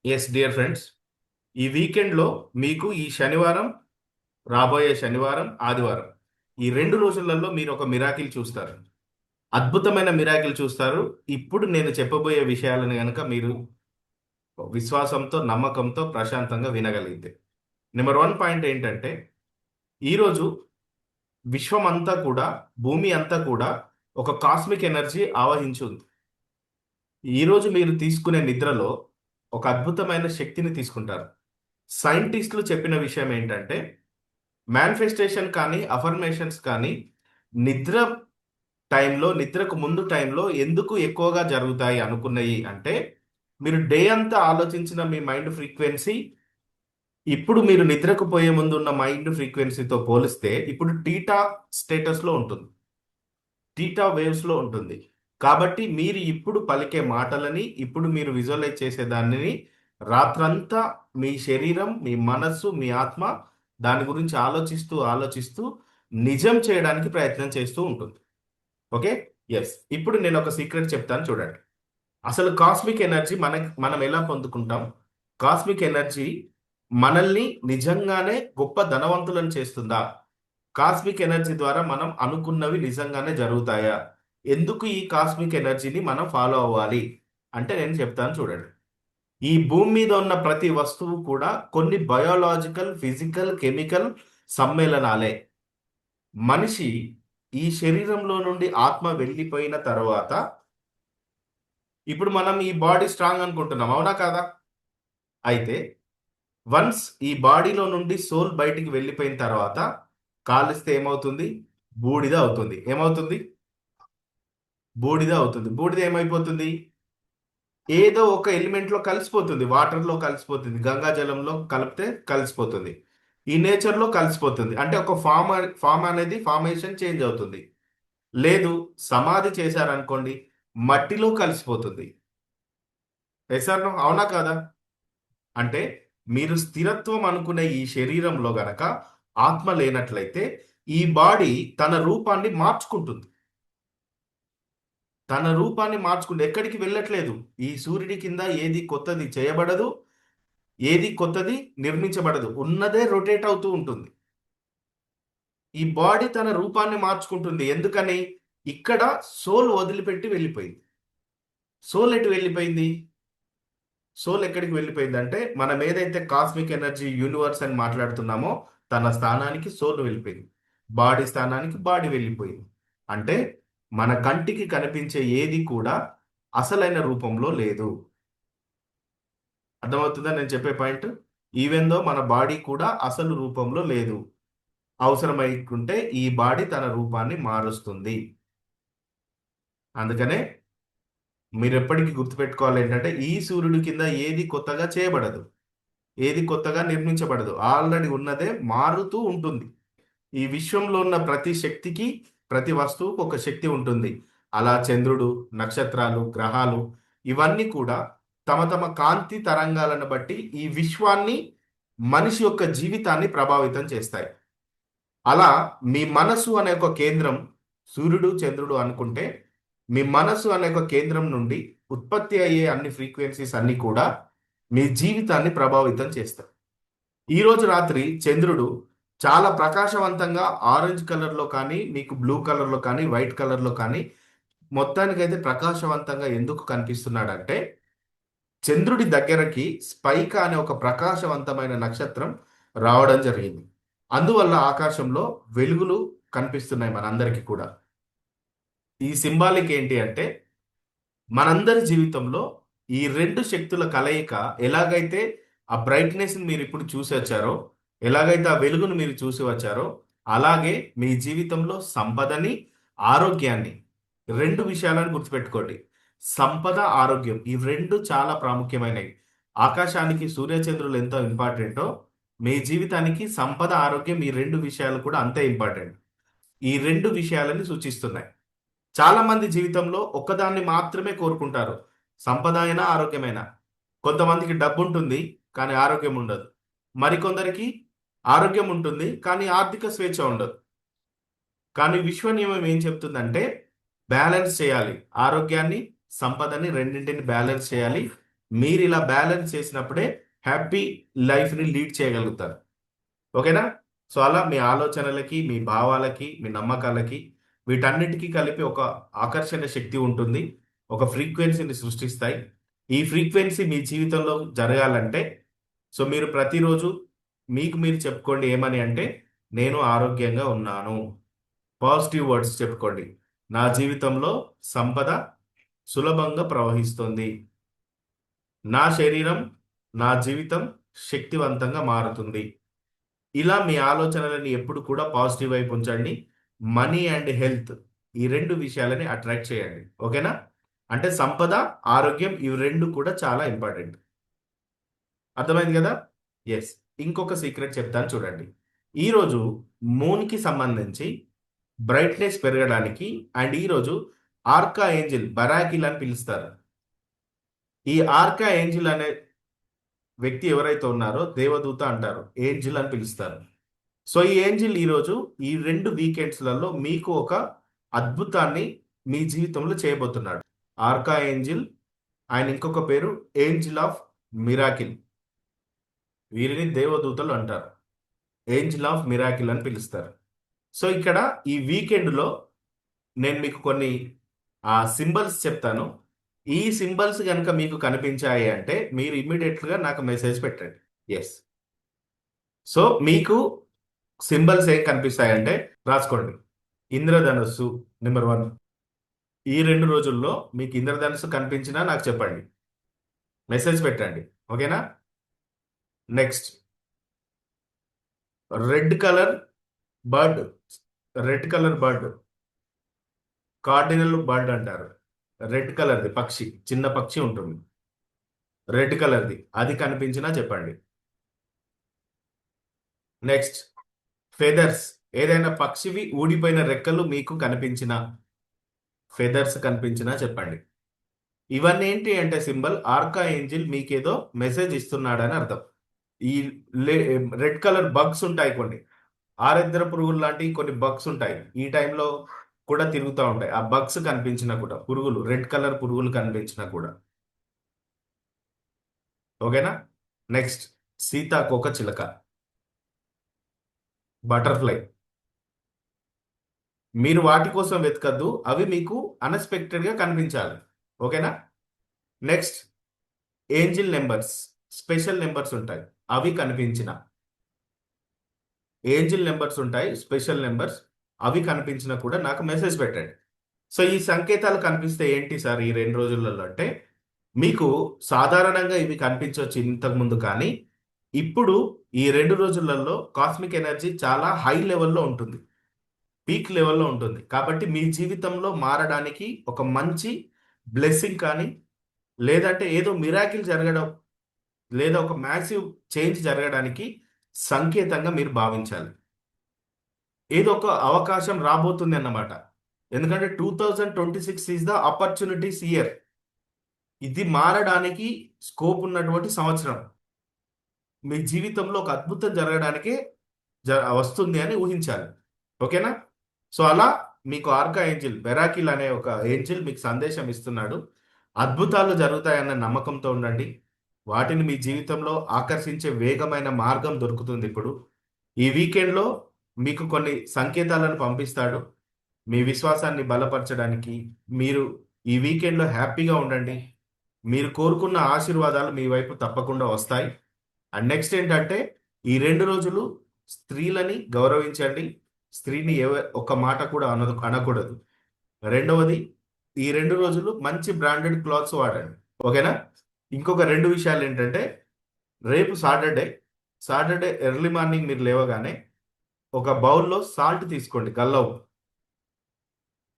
Yes dear friends, ఈ వీకెండ్లో మీకు ఈ శనివారం, రాబోయే శనివారం, ఆదివారం ఈ 2 రోజులలో మీరు ఒక మిరాకిల్ చూస్తారు. అద్భుతమైన మిరాకిల్ చూస్తారు. ఇప్పుడు నేను చెప్పబోయే విషయాలను గనుక మీరు విశ్వాసంతో, నమ్మకంతో, ప్రశాంతంగా వినగలిగితే. నెంబర్ 1 పాయింట్ ఏంటంటే, ఈరోజు విశ్వం అంతా కూడా, భూమి అంతా కూడా ఒక కాస్మిక్ ఎనర్జీ ఆవహించి ఉంది. ఈరోజు మీరు తీసుకునే నిద్రలో ఒక అద్భుతమైన శక్తిని తీసుకుంటారు. సైంటిస్టులు చెప్పిన విషయం ఏంటంటే, మేనిఫెస్టేషన్ కానీ, అఫర్మేషన్స్ కానీ నిద్ర నిద్రకు ముందు టైంలో ఎందుకు ఎక్కువగా జరుగుతాయి అనుకున్నాయి అంటే, మీరు డే అంతా ఆలోచించిన మీ మైండ్ ఫ్రీక్వెన్సీ ఇప్పుడు మీరు నిద్రకు పోయే ముందు ఉన్న మైండ్ ఫ్రీక్వెన్సీతో పోలిస్తే ఇప్పుడు టీటా స్టేటస్లో ఉంటుంది. టీటా వేవ్స్లో ఉంటుంది. కాబట్టి మీరు ఇప్పుడు పలికే మాటలని, ఇప్పుడు మీరు విజువలైజ్ చేసే దానిని రాత్రంతా మీ శరీరం, మీ మనస్సు, మీ ఆత్మ దాని గురించి ఆలోచిస్తూ, ఆలోచిస్తూ నిజం చేయడానికి ప్రయత్నం చేస్తూ ఉంటుంది. ఓకే? యెస్. ఇప్పుడు నేను ఒక సీక్రెట్ చెప్తాను చూడండి. అసలు కాస్మిక్ ఎనర్జీ మనం ఎలా పొందుకుంటాం? కాస్మిక్ ఎనర్జీ మనల్ని నిజంగానే గొప్ప ధనవంతులను చేస్తుందా? కాస్మిక్ ఎనర్జీ ద్వారా మనం అనుకున్నవి నిజంగానే జరుగుతాయా? ఎందుకు ఈ కాస్మిక్ ఎనర్జీని మనం ఫాలో అవ్వాలి? అంటే నేను చెప్తాను చూడండి. ఈ భూమి మీద ఉన్న ప్రతి వస్తువు కూడా కొన్ని బయోలాజికల్, ఫిజికల్, కెమికల్ సమ్మేళనాలే. మనిషి ఈ శరీరంలో నుండి ఆత్మ వెళ్ళిపోయిన తర్వాత ఇప్పుడు మనం ఈ బాడీ స్ట్రాంగ్ అనుకుంటున్నాం. అవునా కాదా? అయితే వన్స్ ఈ బాడీలో నుండి సోల్ బయటికి వెళ్ళిపోయిన తర్వాత కాలిస్తే ఏమవుతుంది? బూడిద అవుతుంది. ఏమవుతుంది? బూడిద అవుతుంది. బూడిద ఏమైపోతుంది? ఏదో ఒక ఎలిమెంట్లో కలిసిపోతుంది. వాటర్‌లో కలిసిపోతుంది. గంగా జలంలో కలిపితే కలిసిపోతుంది. ఈ నేచర్‌లో కలిసిపోతుంది. అంటే ఒక ఫామ్ అనేది ఫార్మేషన్ చేంజ్ అవుతుంది. లేదు, సమాధి చేశారనుకోండి, మట్టిలో కలిసిపోతుంది. Yes or no? అవునా కాదా? అంటే మీరు స్థిరత్వం అనుకునే ఈ శరీరంలో గనక ఆత్మ లేనట్లయితే ఈ బాడీ తన రూపాన్ని మార్చుకుంటుంది. తన రూపాన్ని మార్చుకుంటే ఎక్కడికి వెళ్ళట్లేదు. ఈ సూర్యుడి కింద ఏది కొత్తది చేయబడదు. ఏది కొత్తది నిర్మించబడదు. ఉన్నదే రొటేట్ అవుతూ ఉంటుంది. ఈ బాడీ తన రూపాన్ని మార్చుకుంటుంది. ఎందుకని? ఇక్కడ సోల్ వదిలిపెట్టి వెళ్ళిపోయింది. సోల్ ఎటు వెళ్ళిపోయింది? సోల్ ఎక్కడికి వెళ్ళిపోయిందంటే మనం ఏదైతే కాస్మిక్ ఎనర్జీ యూనివర్స్ అని మాట్లాడుతున్నామో తన స్థానానికి సోల్ వెళ్ళిపోయింది. బాడీ స్థానానికి బాడీ వెళ్ళిపోయింది. అంటే మన కంటికి కనిపించే ఏది కూడా అసలైన రూపంలో లేదు. అర్థమవుతుందా నేను చెప్పే పాయింట్? ఈవెన్ దో మన బాడీ కూడా అసలు రూపంలో లేదు. అవసరమైకుంటే ఈ బాడీ తన రూపాన్ని మారుస్తుంది. అందుకనే మీరెప్పటికీ గుర్తుపెట్టుకోవాలి ఏంటంటే ఈ సూర్యుడి కింద ఏది కొత్తగా చేయబడదు. ఏది కొత్తగా నిర్మించబడదు. ఆల్రెడీ ఉన్నదే మారుతూ ఉంటుంది. ఈ విశ్వంలో ఉన్న ప్రతి శక్తికి, ప్రతి వస్తువుకు ఒక శక్తి ఉంటుంది. అలా చంద్రుడు, నక్షత్రాలు, గ్రహాలు ఇవన్నీ కూడా తమ తమ కాంతి తరంగాలను బట్టి ఈ విశ్వాన్ని, మనిషి యొక్క జీవితాన్ని ప్రభావితం చేస్తాయి. అలా మీ మనసు అనే ఒక కేంద్రం సూర్యుడు, చంద్రుడు అనుకుంటే మీ మనసు అనే ఒక కేంద్రం నుండి ఉత్పత్తి అయ్యే అన్ని ఫ్రీక్వెన్సీస్ అన్నీ కూడా మీ జీవితాన్ని ప్రభావితం చేస్తాయి. ఈరోజు రాత్రి చంద్రుడు చాలా ప్రకాశవంతంగా ఆరెంజ్ కలర్‌లో కానీ, మీకు బ్లూ కలర్‌లో కానీ, వైట్ కలర్‌లో కానీ మొత్తానికైతే ప్రకాశవంతంగా ఎందుకు కనిపిస్తున్నాడంటే, చంద్రుడి దగ్గరకి స్పైక అనే ఒక ప్రకాశవంతమైన నక్షత్రం రావడం జరిగింది. అందువల్ల ఆకాశంలో వెలుగులు కనిపిస్తున్నాయి మనందరికీ కూడా. ఈ సింబాలిక్ ఏంటి అంటే, మనందరి జీవితంలో ఈ 2 శక్తుల కలయిక ఎలాగైతే ఆ బ్రైట్‌నెస్‌ని మీరిప్పుడు చూసొచ్చారో, ఎలాగైతే ఆ వెలుగును మీరు చూసి వచ్చారో, అలాగే మీ జీవితంలో సంపదని, ఆరోగ్యాన్ని 2 విషయాలను గుర్తుపెట్టుకోండి. సంపద, ఆరోగ్యం ఈ 2 చాలా ప్రాముఖ్యమైనవి. ఆకాశానికి సూర్యచంద్రులు ఎంత ఇంపార్టెంటో, మీ జీవితానికి సంపద, ఆరోగ్యం ఈ 2 విషయాలు కూడా అంతే ఇంపార్టెంట్. ఈ 2 విషయాలని సూచిస్తున్నాయి. చాలా మంది జీవితంలో ఒక్కదాన్ని మాత్రమే కోరుకుంటారు. సంపద అయినా, ఆరోగ్యమైనా. కొంతమందికి డబ్బుంటుంది, కానీ ఆరోగ్యం ఉండదు. మరికొందరికి ఆరోగ్యం ఉంటుంది, కానీ ఆర్థిక స్వేచ్ఛ ఉండదు. కానీ విశ్వ నియమం ఏం చెప్తుందంటే, బ్యాలెన్స్ చేయాలి. ఆరోగ్యాన్ని, సంపదని రెండింటిని బ్యాలెన్స్ చేయాలి. మీరు ఇలా బ్యాలెన్స్ చేసినప్పుడే హ్యాపీ లైఫ్ని లీడ్ చేయగలుగుతారు. ఓకేనా? సో అలా మీ ఆలోచనలకి, మీ భావాలకి, మీ నమ్మకాలకి వీటన్నిటికీ కలిపి ఒక ఆకర్షణ శక్తి ఉంటుంది. ఒక ఫ్రీక్వెన్సీని సృష్టిస్తాయి. ఈ ఫ్రీక్వెన్సీ మీ జీవితంలో జరగాలంటే సో మీరు ప్రతిరోజు మీకు మీరు చెప్పుకోండి ఏమని అంటే, నేను ఆరోగ్యంగా ఉన్నాను. పాజిటివ్ వర్డ్స్ చెప్పుకోండి. నా జీవితంలో సంపద సులభంగా ప్రవహిస్తుంది. నా శరీరం, నా జీవితం శక్తివంతంగా మారుతుంది. ఇలా మీ ఆలోచనలని ఎప్పుడు కూడా పాజిటివ్ వైపు ఉంచండి. మనీ అండ్ హెల్త్ ఈ 2 విషయాలని అట్రాక్ట్ చేయండి. ఓకేనా? అంటే సంపద, ఆరోగ్యం ఇవి 2 కూడా చాలా ఇంపార్టెంట్. అర్థమైంది కదా? యెస్. ఇంకొక సీక్రెట్ చెప్తాను చూడండి. ఈరోజు మూన్‌కి సంబంధించి బ్రైట్‌నెస్ పెరగడానికి అండ్ ఈరోజు ఆర్కా ఏంజిల్, బరాకిల్ అని పిలుస్తారు. ఈ ఆర్కా ఏంజిల్ అనే వ్యక్తి ఎవరైతే ఉన్నారో దేవదూత అంటారు. ఏంజిల్ అని పిలుస్తారు. సో ఈ ఏంజిల్ ఈరోజు ఈ 2 వీకెండ్స్‌లలో మీకు ఒక అద్భుతాన్ని మీ జీవితంలో చేయబోతున్నాడు. ఆర్కా ఏంజిల్, ఆయన ఇంకొక పేరు ఏంజిల్ ఆఫ్ మిరాకిల్. వీరిని దేవదూతలు అంటారు. ఏంజిల్ ఆఫ్ మిరాకిల్ అని పిలుస్తారు. సో ఇక్కడ ఈ వీకెండ్‌లో నేను మీకు కొన్ని సింబల్స్ చెప్తాను. ఈ సింబల్స్ గనుక మీకు కనిపించాయి అంటే మీరు ఇమ్మీడియేట్‌గా నాకు మెసేజ్ పెట్టండి. యెస్. సో మీకు సింబల్స్ ఏం కనిపిస్తాయంటే రాసుకోండి. ఇంద్రధనుస్సు నంబర్ 1. ఈ 2 రోజుల్లో మీకు ఇంద్రధనుస్సు కనిపించినా నాకు చెప్పండి. మెసేజ్ పెట్టండి. ఓకేనా? Next red colour bird. Red colour bird. Cardinal bird అంటారు. రెడ్ కలర్‌ది పక్షి. చిన్న పక్షి ఉంటుంది. రెడ్ కలర్‌ది. అది కనిపించినా చెప్పండి. Next feathers. ఏదైనా పక్షివి ఊడిపోయిన రెక్కలు మీకు కనిపించినా, ఫెదర్స్ కనిపించినా చెప్పండి. ఇవన్నీ ఏంటి అంటే సింబల్ ఆర్కా ఏంజిల్ మీకేదో మెసేజ్ ఇస్తున్నాడని అర్థం. ఈ రెడ్ కలర్ బగ్స్ ఉంటాయి కొన్ని. ఆరెద్ర పురుగులు లాంటి కొన్ని బగ్స్ ఉంటాయి. ఈ టైంలో కూడా తిరుగుతూ ఉంటాయి. ఆ బగ్స్ కనిపించినా కూడా పురుగులు, రెడ్ కలర్ పురుగులు కనిపించినా కూడా. ఓకేనా? నెక్స్ట్ సీతాకోక చిలక, బటర్ఫ్లై. మీరు వాటి కోసం వెతకద్దు. అవి మీకు అన్ఎక్స్పెక్టెడ్‌గా కనిపించాలి. ఓకేనా? Next angel numbers. Special numbers ఉంటాయి. అవి కనిపించిన ఏంజిల్ నెంబర్స్ ఉంటాయి. స్పెషల్ నెంబర్స్ అవి కనిపించినా కూడా నాకు మెసేజ్ పెట్టండి. సో ఈ సంకేతాలు కనిపిస్తే ఏంటి సార్ ఈ 2 రోజులలో అంటే, మీకు సాధారణంగా ఇవి కనిపించొచ్చు ఇంతకుముందు కానీ, ఇప్పుడు ఈ 2 రోజులలో కాస్మిక్ ఎనర్జీ చాలా హై లెవెల్‌లో ఉంటుంది. పీక్ లెవెల్‌లో ఉంటుంది. కాబట్టి మీ జీవితంలో మారడానికి ఒక మంచి బ్లెస్సింగ్ కానీ, లేదంటే ఏదో మిరాకిల్ జరగడం, లేదా ఒక మ్యాసివ్ చేంజ్ జరగడానికి సంకేతంగా మీరు భావించాలి. ఏదో ఒక అవకాశం రాబోతుంది అన్నమాట. ఎందుకంటే 2026 ఈస్ ద ఆపర్చునిటీస్ ఇయర్. ఇది మారడానికి స్కోప్ ఉన్నటువంటి సంవత్సరం. మీ జీవితంలో ఒక అద్భుతం జరగడానికే వస్తుంది అని ఊహించాలి. ఓకేనా? సో అలా మీకు ఆర్కా ఏంజిల్, బెరాకిల్ అనే ఒక ఏంజిల్ మీకు సందేశం ఇస్తున్నాడు. అద్భుతాలు జరుగుతాయన్న నమ్మకంతో ఉండండి. వాటిని మీ జీవితంలో ఆకర్షించే వేగమైన మార్గం దొరుకుతుంది ఇప్పుడు. ఈ వీకెండ్‌లో మీకు కొన్ని సంకేతాలను పంపిస్తాడు. మీ విశ్వాసాన్ని బలపరచడానికి. మీరు ఈ వీకెండ్‌లో హ్యాపీగా ఉండండి. మీరు కోరుకున్న ఆశీర్వాదాలు మీ వైపు తప్పకుండా వస్తాయి. అండ్ నెక్స్ట్ ఏంటంటే ఈ 2 రోజులు స్త్రీలని గౌరవించండి. స్త్రీని ఒక్క మాట కూడా అనకూడదు. రెండవది ఈ 2 రోజులు మంచి బ్రాండెడ్ క్లాత్స్ వాడండి. ఓకేనా? ఇంకొక 2 విషయాలేంటంటే రేపు సాటర్డే ఎర్లీ మార్నింగ్ మీరు లేవగానే ఒక బౌల్‌లో సాల్ట్ తీసుకోండి.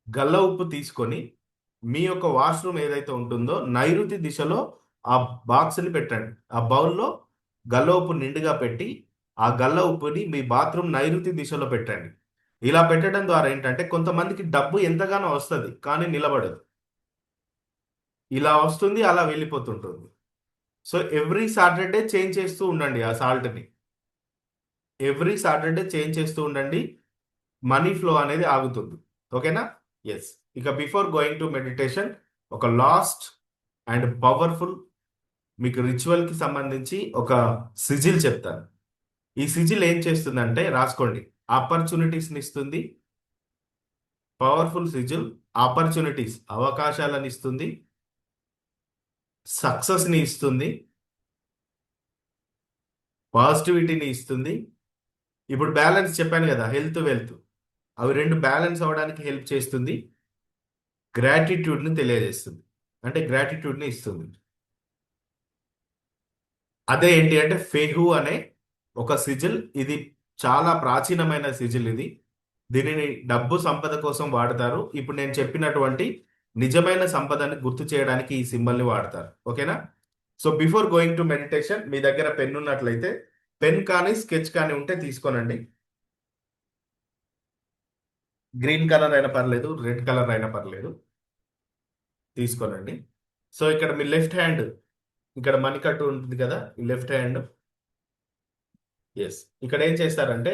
గల్ల ఉప్పు తీసుకొని మీ యొక్క వాష్‌రూమ్ ఏదైతే ఉంటుందో నైరుతి దిశలో ఆ బాక్స్‌ని పెట్టండి. ఆ బౌల్‌లో గల్ల ఉప్పు నిండుగా పెట్టి, ఆ గల్ల ఉప్పుని మీ బాత్రూమ్ నైరుతి దిశలో పెట్టండి. ఇలా పెట్టడం ద్వారా ఏంటంటే కొంతమందికి డబ్బు ఎంతగానో వస్తది. కానీ నిలబడదు. ఇలా వస్తుంది, అలా వెళ్ళిపోతుంటుంది. సో ఎవ్రీ సాటర్డే చేంజ్ చేస్తూ ఉండండి ఆ సాల్ట్‌ని. ఎవ్రీ సాటర్డే చేంజ్ చేస్తూ ఉండండి. మనీ ఫ్లో అనేది ఆగుతుంది. ఓకేనా? యెస్. ఇక బిఫోర్ గోయింగ్ టు మెడిటేషన్ ఒక లాస్ట్ అండ్ పవర్‌ఫుల్ మీకు రిచువల్ కి సంబంధించి ఒక సిజిల్ చెప్తాను. ఈ సిజిల్ ఏం చేస్తుందంటే రాసుకోండి. ఆపర్చునిటీస్ ని ఇస్తుంది. పవర్ఫుల్ సిజిల్ ఆపర్చునిటీస్ అవకాశాలను ఇస్తుంది, సక్సెస్ ని ఇస్తుంది, పాజిటివిటీని ఇస్తుంది. ఇప్పుడు బ్యాలెన్స్ చెప్పాను కదా, హెల్త్ వెల్త్, అవి రెండు బ్యాలెన్స్ అవడానికి హెల్ప్ చేస్తుంది. గ్రాటిట్యూడ్ ని తెలియజేస్తుంది, అంటే గ్రాటిట్యూడ్ ని ఇస్తుంది. అదే ఏంటి అంటే ఫెహు అనే ఒక సిజిల్. ఇది చాలా ప్రాచీనమైన సిజిల్. దీనిని డబ్బు సంపద కోసం వాడతారు. ఇప్పుడు నేను చెప్పినటువంటి నిజమైన సంపదని గుర్తు చేయడానికి ఈ సింబల్ ని వాడతారు. ఓకేనా? So before going to meditation, మీ దగ్గర పెన్ ఉన్నట్లయితే పెన్ కానీ స్కెచ్ కానీ ఉంటే తీసుకోనండి. గ్రీన్ కలర్ అయినా పర్లేదు, రెడ్ కలర్ అయినా పర్లేదు, తీసుకోనండి. సో ఇక్కడ మీ లెఫ్ట్ హ్యాండ్, ఇక్కడ మణికట్టు ఉంటుంది కదా, ఈ లెఫ్ట్ హ్యాండ్. ఎస్, ఇక్కడ ఏం చేస్తారంటే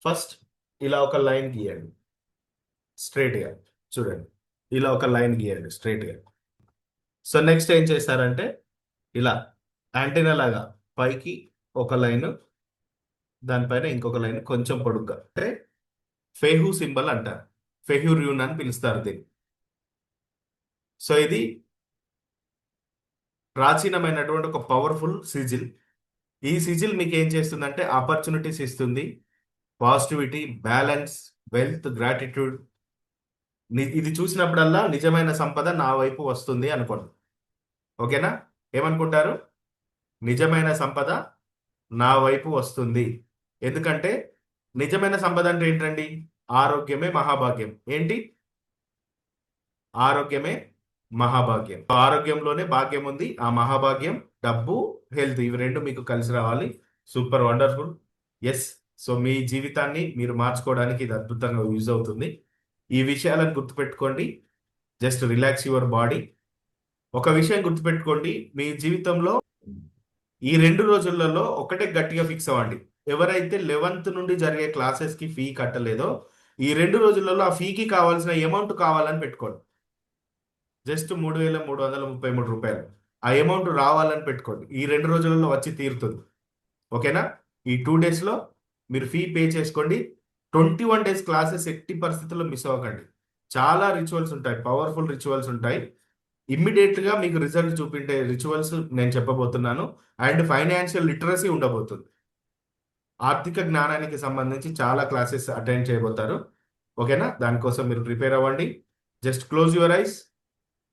ఫస్ట్ ఇలా ఒక లైన్ గీయండి స్ట్రైట్ గా. చూడండి, ఇలా ఒక లైన్ గీయండి స్ట్రైట్ గా. సో నెక్స్ట్ ఏం చేస్తారంటే ఇలా యాంటీనా లాగా పైకి ఒక లైన్, దానిపైన ఇంకొక లైన్ కొంచెం పొడుగ్గా, అంటే ఫెహు సింబల్ అంటారు. ఫెహు ర్యూన్ అని పిలుస్తారు దీన్ని. సో ఇది ప్రాచీనమైనటువంటి ఒక పవర్ఫుల్ సిజిల్. ఈ సిజిల్ మీకు ఏం చేస్తుందంటే ఆపర్చునిటీస్ ఇస్తుంది, పాజిటివిటీ, బ్యాలెన్స్, వెల్త్, గ్రాటిట్యూడ్. ఇది చూసినప్పుడల్లా నిజమైన సంపద నా వైపు వస్తుంది అనుకోండి. ఓకేనా? ఏమనుకుంటారు? నిజమైన సంపద నా వైపు వస్తుంది. ఎందుకంటే నిజమైన సంపద అంటే ఏంటండి? ఆరోగ్యమే మహాభాగ్యం. ఏంటి? ఆరోగ్యమే మహాభాగ్యం. ఆరోగ్యంలోనే భాగ్యం ఉంది. ఆ మహాభాగ్యం డబ్బు, హెల్త్, ఇవి రెండు మీకు కలిసి రావాలి. Super wonderful. ఎస్. సో మీ జీవితాన్ని మీరు మార్చుకోవడానికి ఇది అద్భుతంగా యూజ్ అవుతుంది. ఈ విషయాలను గుర్తుపెట్టుకోండి. Just relax your body. ఒక విషయం గుర్తుపెట్టుకోండి, మీ జీవితంలో ఈ 2 రోజులలో ఒకటే గట్టిగా ఫిక్స్ అవ్వండి. ఎవరైతే 11th నుండి జరిగే క్లాసెస్ కి ఫీ కట్టలేదో, ఈ 2 రోజులలో ఆ ఫీకి కావాల్సిన అమౌంట్ కావాలని పెట్టుకోండి. జస్ట్ రూ. 3,333. ఆ అమౌంట్ రావాలని పెట్టుకోండి. ఈ 2 రోజులలో వచ్చి తీరుతుంది. ఓకేనా? ఈ 2 డేస్లో మీరు ఫీ పే చేసుకోండి. 21 డేస్ క్లాసెస్ ఎట్టి పరిస్థితుల్లో మిస్ అవ్వకండి. చాలా రిచువల్స్ ఉంటాయి, పవర్ఫుల్ రిచువల్స్ ఉంటాయి. ఇమ్మీడియట్ గా మీకు రిజల్ట్ చూపించే రిచువల్స్ నేను చెప్పబోతున్నాను. అండ్ ఫైనాన్షియల్ లిటరసీ ఉండబోతుంది. ఆర్థిక జ్ఞానానికి సంబంధించి చాలా క్లాసెస్ అటెండ్ చేయబోతారు. ఓకేనా? దానికోసం మీరు ప్రిపేర్ అవ్వండి. Just close your eyes,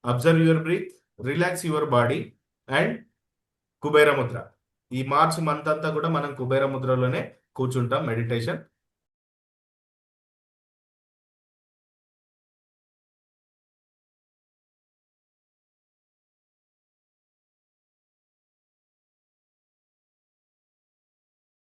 observe your breath, relax your body and Kubera mudra. ఈ మార్చ్ మంత్ అంతా కూడా మనం కుబేర ముద్రలోనే కూర్చుంటాం మెడిటేషన్.